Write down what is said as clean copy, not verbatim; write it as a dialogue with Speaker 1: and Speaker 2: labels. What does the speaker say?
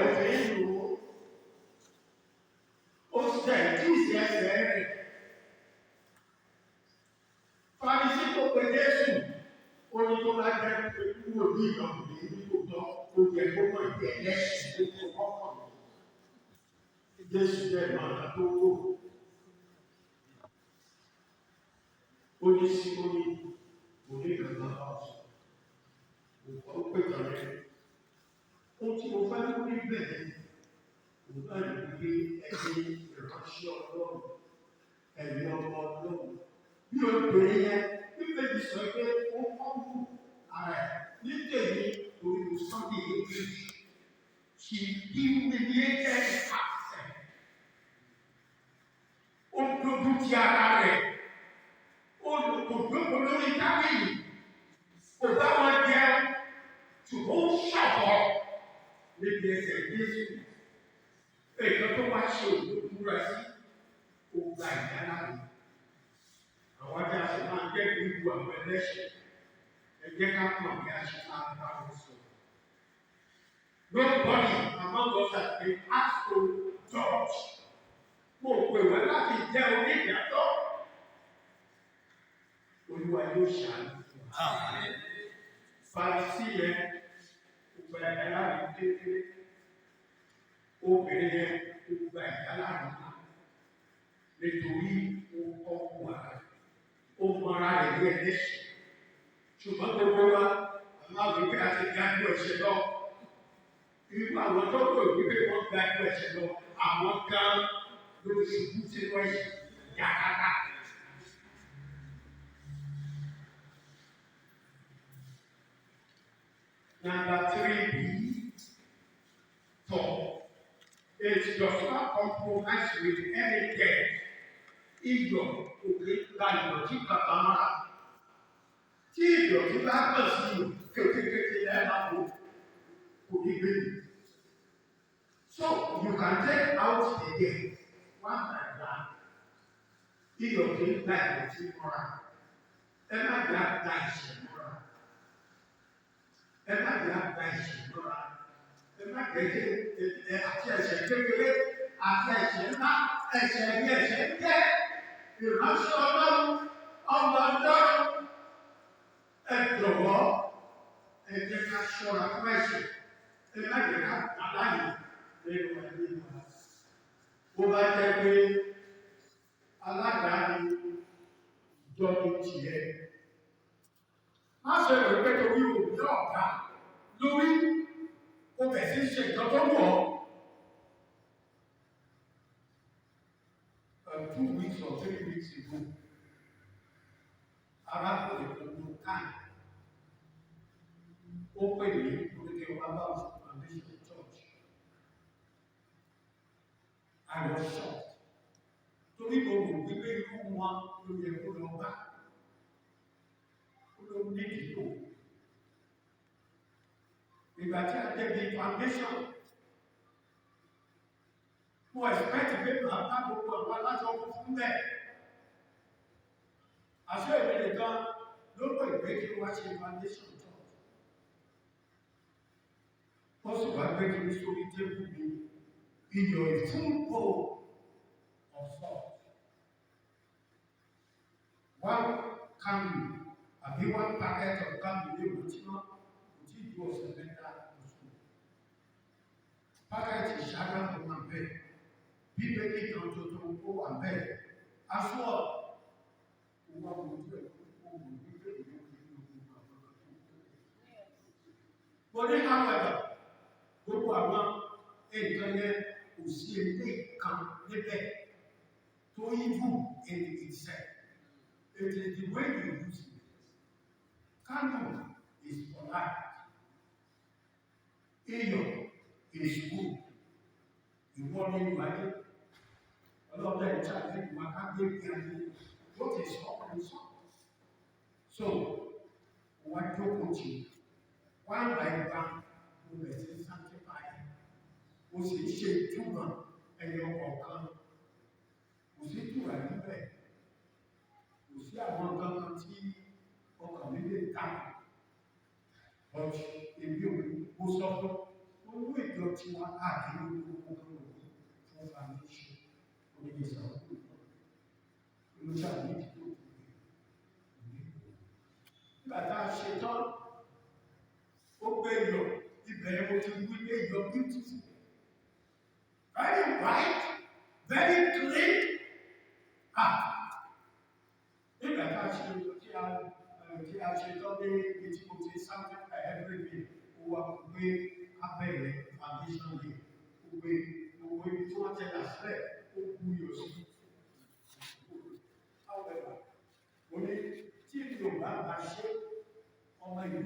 Speaker 1: òfin lò ó tẹ̀ tí ìsì ẹsẹ̀ rẹ̀. Fárísì tó pe Jésù ó ní tó bá jẹ́ pé kúrò ní ìdánwò ní tòótọ́ ó yẹ kó mọ̀ ìdí ẹlẹ́sìn tó tó kọ́kọ́. Jésù jẹ́ ìmọ̀ràn tó wò. Ó ní sí ó ní ìgbàgbọ́ ọ̀sán. Ó pè tán rẹ̀. Ohun tí mo fẹ́ kó rí bẹ́ẹ̀ òun náà ní pé ẹni ìránṣẹ́ Ọlọ́run, ẹ̀mí ọmọ Ọlọ́run. Bí obìnrin yẹn, Bíbélì sọ pé ó kọ́kù ara ẹ̀ ní tèmi lórí Sunday English. She humiliated herself. Ó dojú ti ara rẹ̀. Ó dókòó lórí tábìlì. Kò bá wọn jẹun. Ṣùgbọ́n ó ṣàbọ̀ níbi ẹsẹ̀ Jésù. Èèyàn tó wá ṣe òdòdúrà sí ògbà ìdáná rẹ̀. Àwọn ajá ṣe máa ń jẹ́ ìlú àwọn ẹlẹ́ṣẹ̀. Ẹ jẹ́ ká pọ̀ bí a ṣe máa bá wọn sọ. Nobody among us has been asked to judge. Mo pè wá láti jẹ́ onídàájọ́. Olúwa yóò ṣàánú fún wa. Fárísì yẹn gba ìdálá mi kékeré. Obìnrin yẹn gba ìdálá mi nítorí ó kọ́ wà. Ó mọra rẹ̀ ní ẹlẹ́ṣẹ̀. Ṣùgbọ́n gbogbo wa, àwọn àgbègbè àti ìdájọ́ ẹ̀ṣẹ̀ lọ. Irú àwọn tó kò wípé wọ́n dájọ́ ẹ̀ṣẹ̀ lọ, àwọn gan ló ṣubú sínú ẹ̀ṣẹ̀ yàrá. Number 3B, thought. It does not compromise with any death. Iyọ̀ òkè gba ìdọ̀tí kàkà máa. Tí ìdọ̀tí bá pọ̀ sí ìlú kékeré lẹ́ẹ̀ma kò ní gbé yìí. So you can take out the death one by one. Iyọ̀ òkè gba ìdọ̀tí mọ́ra. Ẹ má gbà gba ìṣẹ̀ mọ́ra. Ẹ má gbà gba ìṣẹ̀ mọ́ra. Ẹ má gbẹ̀gẹ̀ àti ẹ̀ṣẹ̀ kékeré àti ẹ̀ṣẹ̀ ńlá ẹ̀ṣẹ̀ ní ẹ̀ṣẹ̀ jẹ́. Ìránṣẹ́ Ọlọ́run, ọmọ Ọlọ́run, ẹ jọ̀wọ́, ẹ jẹ́ ká ṣọ́ra fún ẹ̀ṣẹ̀, ẹ má jẹ́ ká aláyè lẹ́nu ẹ̀mí wa. Bó bá jẹ́ pé aládàáni ìjọba tiẹ̀, má ṣe rò pé torí òbí ọ̀gá lórí ó bẹ̀ sí ṣe nǹkan tó wọ̀ ọ́. 2 weeks or 3 weeks ago, arákùnrin gbogbo káì ó pè mí lórí ọba foundation church. I was shocked. Torí gbogbo gbígbé irú wọn ló yẹ kó lọ bá. Ó ló ní ìdìbò. Ìgbà tí a débi foundation, mo expect pé bàbá gbogbo àwọn aláṣọ fún bẹ́ẹ̀. Àṣẹ ìwé nìkan ló pè pé kí wá ṣe foundation church. Wọ́n sì wá gbé kí ní sórí tébù mi iyọ̀ ìfúnpò of salt. One candle àbí one packet of candle ní ìwé tí wọ́n kò tí ì ju ọ̀sẹ̀ mẹ́ta oṣù. Pákẹ́tì ìṣáná kò máa bẹ́ẹ̀. Bíbélì kan tuntun kó wà bẹ́ẹ̀. Aṣọ òun wà wọ́n ojú ẹ̀ kó wọ́n bíbélì yóò fi ní ogun àwọn ọ̀gá tó kú. Mo ní àwẹ̀dà gbogbo àwọn nǹkan yẹn kò sí ilé kan níbẹ̀ tó yíjú in itself. It is the way you use it. Candle is polite. Iyọ̀ is good. Ìwọ ni ìwádìí. Ọlọ́dẹ ìjáde ìwà kágbé ìyàwó ló ti sọ ọkùnrin sọ. So, wọ́n jókòó tì one by one mo bẹ̀ sí sanctify. Mo sì ṣe ìtumọ̀ ẹyọ kọ̀ọ̀kan. Kò sí ìtura níbẹ̀. Kò sí àwọn kankan tí ọkàn mi lè ta. But èmi ò mo sọ fún owó ìjọ tí wọ́n káàkiri gbogbo fún foundation oníbi ìsọ̀rọ̀ olùsàlẹ̀ ìdìbò nígbà tá a ṣe tán ó gbé yọ ibẹ̀ mo ti wí pé yọ beautiful very white very clean nígbà tá a ṣe tí a ṣe tán ní etí mo ti sáńtẹ́ everything ó wá gbé abẹ́rẹ́ foundation yìí ó gbé gbogbo ibi tí wọ́n tẹ̀lé sílẹ̀ ó kú yọ sí. However, mo ní tí Yorùbá bá ṣe ọmọ ìlú